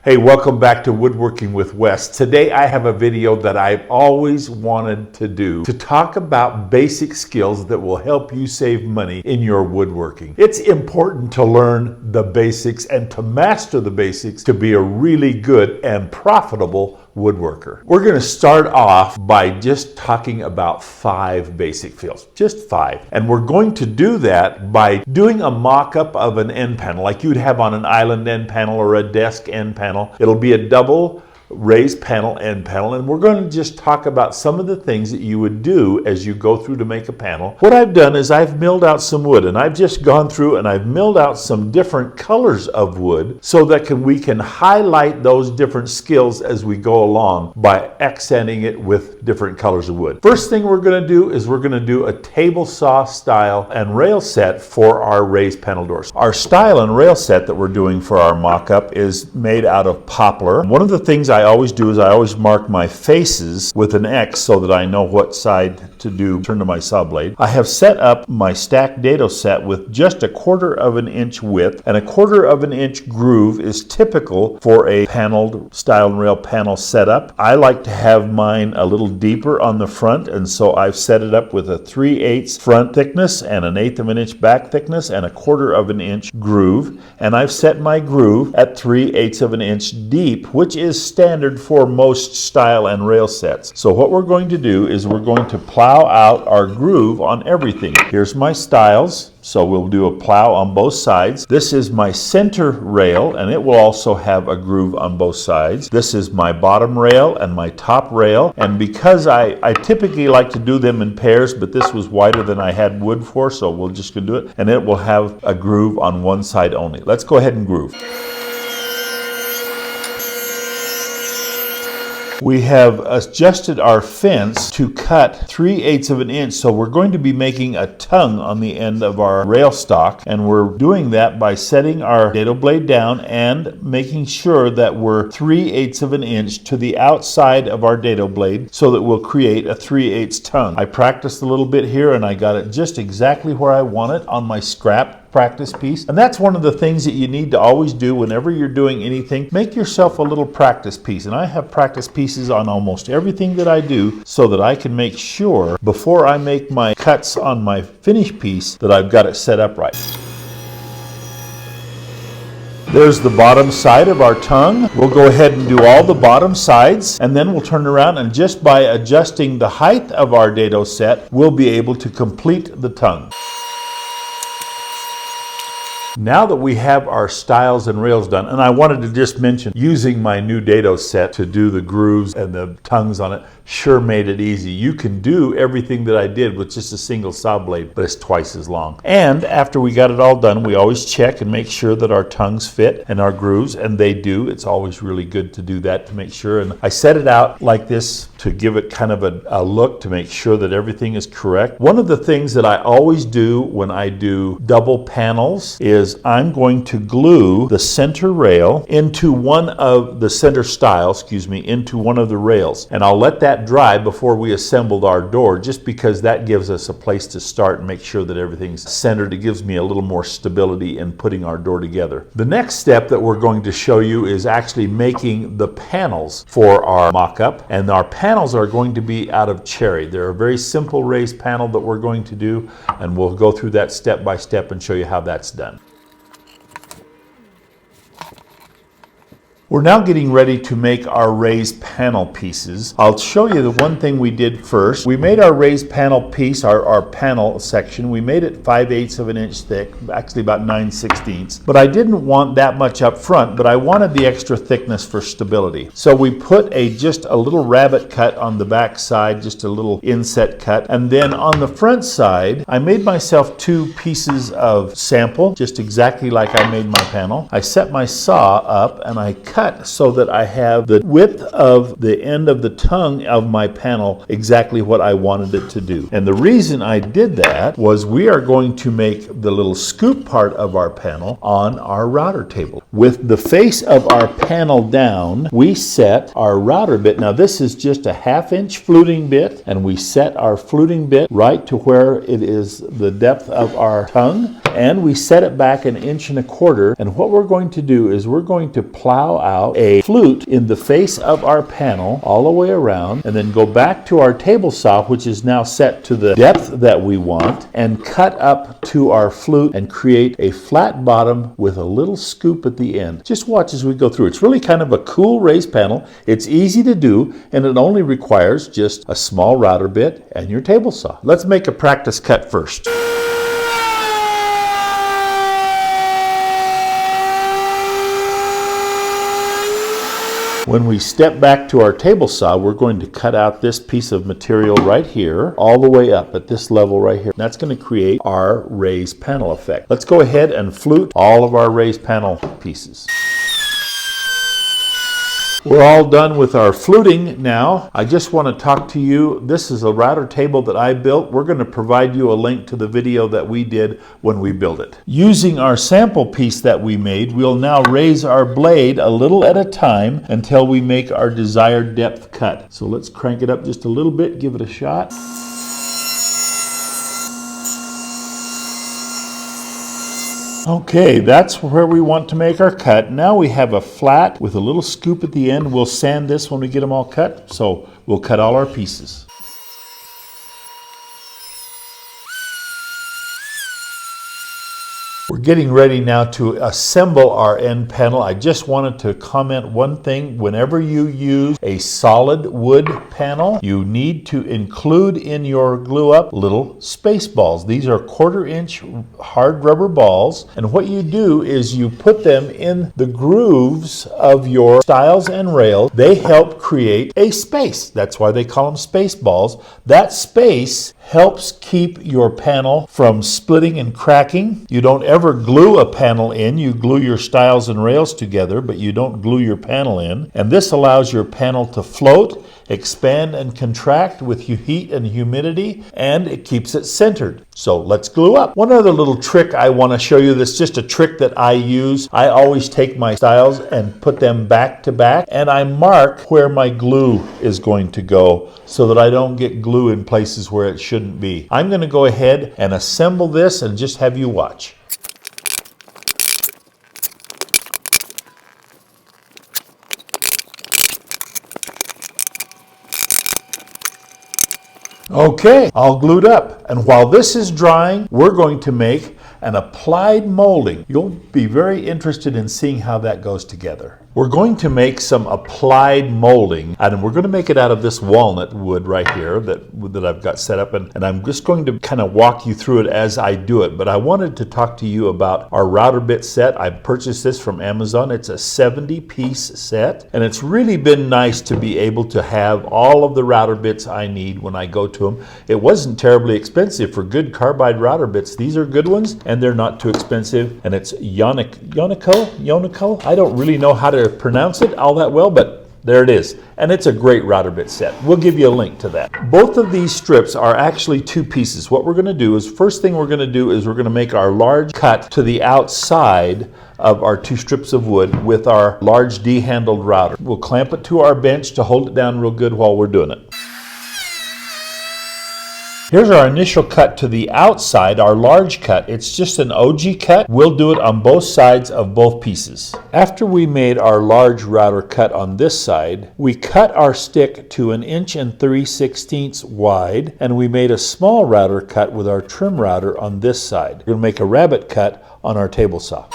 Hey, welcome back to Woodworking with Wes. Today I have a video that I've always wanted to do to talk about basic skills that will help you save money in your woodworking. It's important to learn the basics and to master the basics to be a really good and profitable woodworker. We're going to start off by just talking about 5 basic skills, just 5. And we're going to do that by doing a mock-up of an end panel like you'd have on an island end panel or a desk end panel. It'll be a double raised panel end panel, and we're going to just talk about some of the things that you would do as you go through to make a panel. What I've done is I've milled out some wood, and I've just gone through and I've milled out some different colors of wood so that we can highlight those different skills as we go along by accenting it with different colors of wood. First thing we're going to do is we're going to do a table saw style and rail set for our raised panel doors. Our style and rail set that we're doing for our mock-up is made out of poplar. One of the things I always do is I always mark my faces with an X so that I know what side to turn to my saw blade. I have set up my stacked dado set with just a 1/4 of an inch width, and a 1/4 of an inch groove is typical for a paneled style and rail panel setup. I like to have mine a little deeper on the front, and so I've set it up with a 3/8 front thickness and an 1/8 of an inch back thickness and a 1/4 of an inch groove, and I've set my groove at 3/8 of an inch deep, which is standard for most style and rail sets. So what we're going to do is we're going to plow out our groove on everything. Here's my stiles. So we'll do a plow on both sides. This is my center rail, and it will also have a groove on both sides. This is my bottom rail and my top rail. And because I typically like to do them in pairs, but this was wider than I had wood for, so we'll just go do it. And it will have a groove on one side only. Let's go ahead and groove. We have adjusted our fence to cut 3/8 of an inch, so we're going to be making a tongue on the end of our rail stock, and we're doing that by setting our dado blade down and making sure that we're 3/8 of an inch to the outside of our dado blade so that we'll create a 3/8 tongue. I practiced a little bit here and I got it just exactly where I want it on my scrap practice piece. And that's one of the things that you need to always do whenever you're doing anything. Make yourself a little practice piece. And I have practice pieces on almost everything that I do so that I can make sure before I make my cuts on my finished piece that I've got it set up right. There's the bottom side of our tongue. We'll go ahead and do all the bottom sides, and then we'll turn around, and just by adjusting the height of our dado set, we'll be able to complete the tongue. Now that we have our stiles and rails done, and I wanted to just mention using my new dado set to do the grooves and the tongues on it sure made it easy. You can do everything that I did with just a single saw blade, but it's twice as long. And after we got it all done, we always check and make sure that our tongues fit and our grooves, and they do. It's always really good to do that to make sure. And I set it out like this to give it kind of a look to make sure that everything is correct. One of the things that I always do when I do double panels is I'm going to glue the center rail into one of the center stile, into one of the rails. And I'll let that dry before we assembled our door, just because that gives us a place to start and make sure that everything's centered. It gives me a little more stability in putting our door together. The next step that we're going to show you is actually making the panels for our mock-up, and our panels are going to be out of cherry. They're a very simple raised panel that we're going to do, and we'll go through that step by step and show you how that's done. We're now getting ready to make our raised panel pieces. I'll show you the one thing we did first. We made our raised panel piece, our panel section. We made it 5/8 of an inch thick, actually about 9/16. But I didn't want that much up front, but I wanted the extra thickness for stability. So we put just a little rabbet cut on the back side, just a little inset cut. And then on the front side, I made myself 2 pieces of sample, just exactly like I made my panel. I set my saw up and I cut so that I have the width of the end of the tongue of my panel exactly what I wanted it to do. And the reason I did that was we are going to make the little scoop part of our panel on our router table. With the face of our panel down, we set our router bit. Now this is just a 1/2 inch fluting bit, and we set our fluting bit right to where it is the depth of our tongue. and we set it back 1.25 inches. And what we're going to do is we're going to plow out a flute in the face of our panel all the way around, and then go back to our table saw, which is now set to the depth that we want, and cut up to our flute and create a flat bottom with a little scoop at the end. Just watch as we go through. It's really kind of a cool raised panel. It's easy to do, and it only requires just a small router bit and your table saw. Let's make a practice cut first. When we step back to our table saw, we're going to cut out this piece of material right here, all the way up at this level right here. That's going to create our raised panel effect. Let's go ahead and flute all of our raised panel pieces. We're all done with our fluting now. I just want to talk to you. This is a router table that I built. We're going to provide you a link to the video that we did when we built it. Using our sample piece that we made, we'll now raise our blade a little at a time until we make our desired depth cut. So let's crank it up just a little bit, give it a shot. Okay, that's where we want to make our cut. Now we have a flat with a little scoop at the end. We'll sand this when we get them all cut, so we'll cut all our pieces. We're getting ready now to assemble our end panel. I just wanted to comment one thing. Whenever you use a solid wood panel, you need to include in your glue up little space balls. These are 1/4 inch hard rubber balls, and what you do is you put them in the grooves of your stiles and rails. They help create a space. That's why they call them space balls. That space helps keep your panel from splitting and cracking. You don't ever glue a panel in. You glue your stiles and rails together, but you don't glue your panel in. And this allows your panel to float, expand and contract with heat and humidity, and it keeps it centered. So let's glue up. One other little trick I want to show you. This is just a trick that I use. I always take my stiles and put them back to back, and I mark where my glue is going to go so that I don't get glue in places where it shouldn't be. I'm going to go ahead and assemble this and just have you watch. Okay, all glued up. And while this is drying, we're going to make an applied molding. You'll be very interested in seeing how that goes together. We're going to make some applied molding, and we're going to make it out of this walnut wood right here that I've got set up, and I'm just going to kind of walk you through it as I do it. But I wanted to talk to you about our router bit set. I purchased this from Amazon. It's a 70-piece set, and it's really been nice to be able to have all of the router bits I need when I go to them. It wasn't terribly expensive for good carbide router bits. These are good ones, and they're not too expensive, and it's Yonico? I don't really know how to pronounce it all that well, but there it is. And it's a great router bit set. We'll give you a link to that. Both of these strips are actually 2 pieces. What we're going to do is, first thing we're going to do is we're going to make our large cut to the outside of our 2 strips of wood with our large D-handled router. We'll clamp it to our bench to hold it down real good while we're doing it. Here's our initial cut to the outside, our large cut. It's just an OG cut. We'll do it on both sides of both pieces. After we made our large router cut on this side, we cut our stick to 1 3/16 inches wide, and we made a small router cut with our trim router on this side. We're going to make a rabbet cut on our table saw.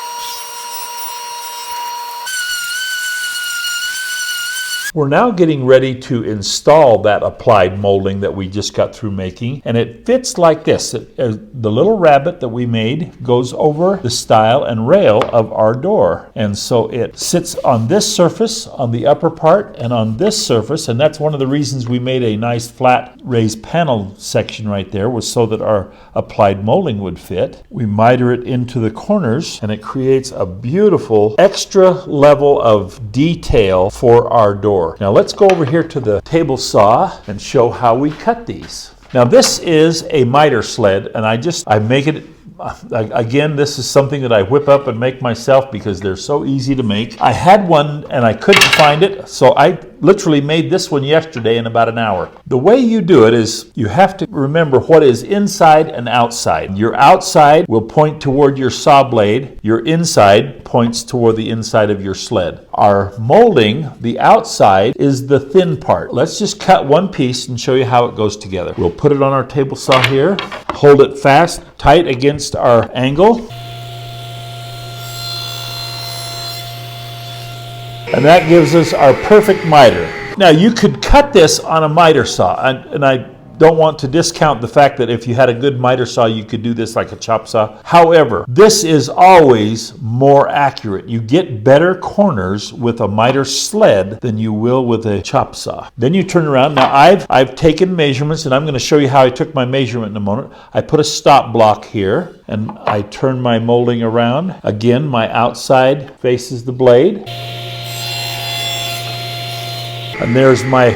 We're now getting ready to install that applied molding that we just got through making, and it fits like this. The little rabbet that we made goes over the stile and rail of our door, and so it sits on this surface, on the upper part, and on this surface, and that's one of the reasons we made a nice flat raised panel section right there, was so that our applied molding would fit. We miter it into the corners, and it creates a beautiful extra level of detail for our door. Now let's go over here to the table saw and show how we cut these. Now this is a miter sled, and I make it Again, this is something that I whip up and make myself because they're so easy to make. I had one and I couldn't find it, so I literally made this one yesterday in about an hour. The way you do it is you have to remember what is inside and outside. Your outside will point toward your saw blade. Your inside points toward the inside of your sled. Our molding, the outside, is the thin part. Let's just cut one piece and show you how it goes together. We'll put it on our table saw here, hold it fast, tight against our angle. And that gives us our perfect miter. Now you could cut this on a miter saw, and I don't want to discount the fact that if you had a good miter saw, you could do this like a chop saw. However, this is always more accurate. You get better corners with a miter sled than you will with a chop saw. Then you turn around. Now I've taken measurements, and I'm going to show you how I took my measurement in a moment. I put a stop block here, and I turn my molding around. Again, my outside faces the blade. And there's my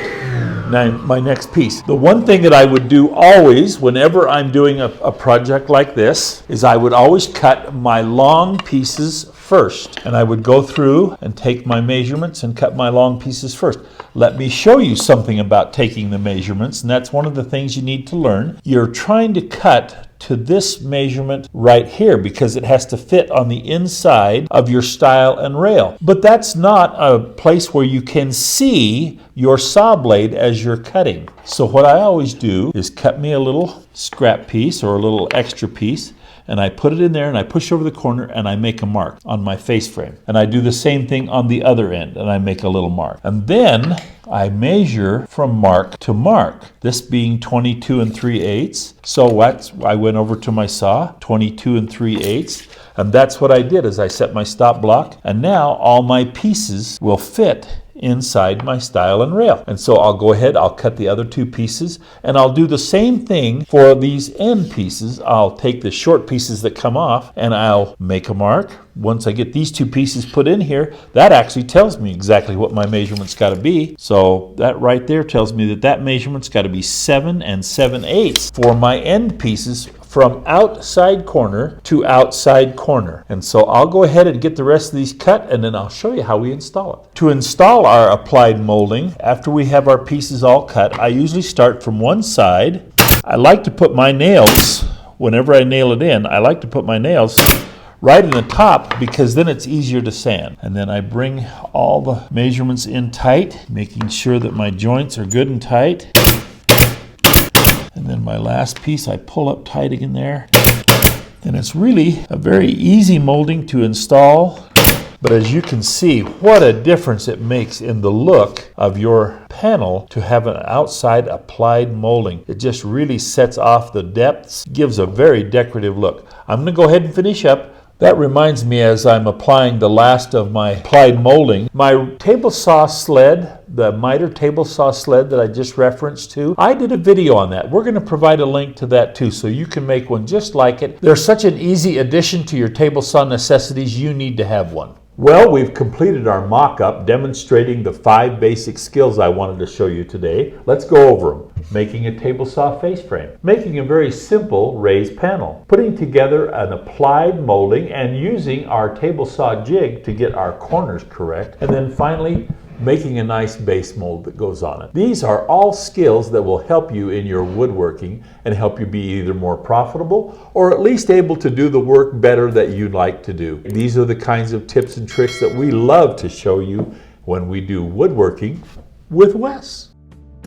next piece. The one thing that I would do always whenever I'm doing a project like this is I would always cut my long pieces first. And I would go through and take my measurements and cut my long pieces first. Let me show you something about taking the measurements, and that's one of the things you need to learn. You're trying to cut to this measurement right here because it has to fit on the inside of your stile and rail. But that's not a place where you can see your saw blade as you're cutting. So what I always do is cut me a little scrap piece or a little extra piece, and I put it in there and I push over the corner and I make a mark on my face frame. And I do the same thing on the other end and I make a little mark. And then I measure from mark to mark, this being 22 3/8. So I went over to my saw, 22 3/8. And that's what I did is I set my stop block, and now all my pieces will fit inside my stile and rail. And so I'll go ahead, I'll cut the other two pieces, and I'll do the same thing for these end pieces. I'll take the short pieces that come off and I'll make a mark. Once I get these two pieces put in here, that actually tells me exactly what my measurement's got to be. So that right there tells me that that measurement's got to be 7 7/8 for my end pieces from outside corner to outside corner. And so I'll go ahead and get the rest of these cut, and then I'll show you how we install it. To install our applied molding, after we have our pieces all cut, I usually start from one side. I like to put my nails, whenever I nail it in, I like to put my nails right in the top because then it's easier to sand. And then I bring all the measurements in tight, making sure that my joints are good and tight. And then my last piece I pull up tight again there. And it's really a very easy molding to install. But as you can see, what a difference it makes in the look of your panel to have an outside applied molding. It just really sets off the depths, gives a very decorative look. I'm going to go ahead and finish up. That reminds me, as I'm applying the last of my applied molding, my table saw sled, the Mitre table saw sled that I just referenced to, I did a video on that. We're going to provide a link to that too, so you can make one just like it. They're such an easy addition to your table saw necessities, you need to have one. Well, we've completed our mock-up demonstrating the 5 basic skills I wanted to show you today. Let's go over them. Making a table saw face frame, making a very simple raised panel, putting together an applied molding and using our table saw jig to get our corners correct, and then finally making a nice base mold that goes on it. These are all skills that will help you in your woodworking and help you be either more profitable or at least able to do the work better that you'd like to do. These are the kinds of tips and tricks that we love to show you when we do woodworking with Wes.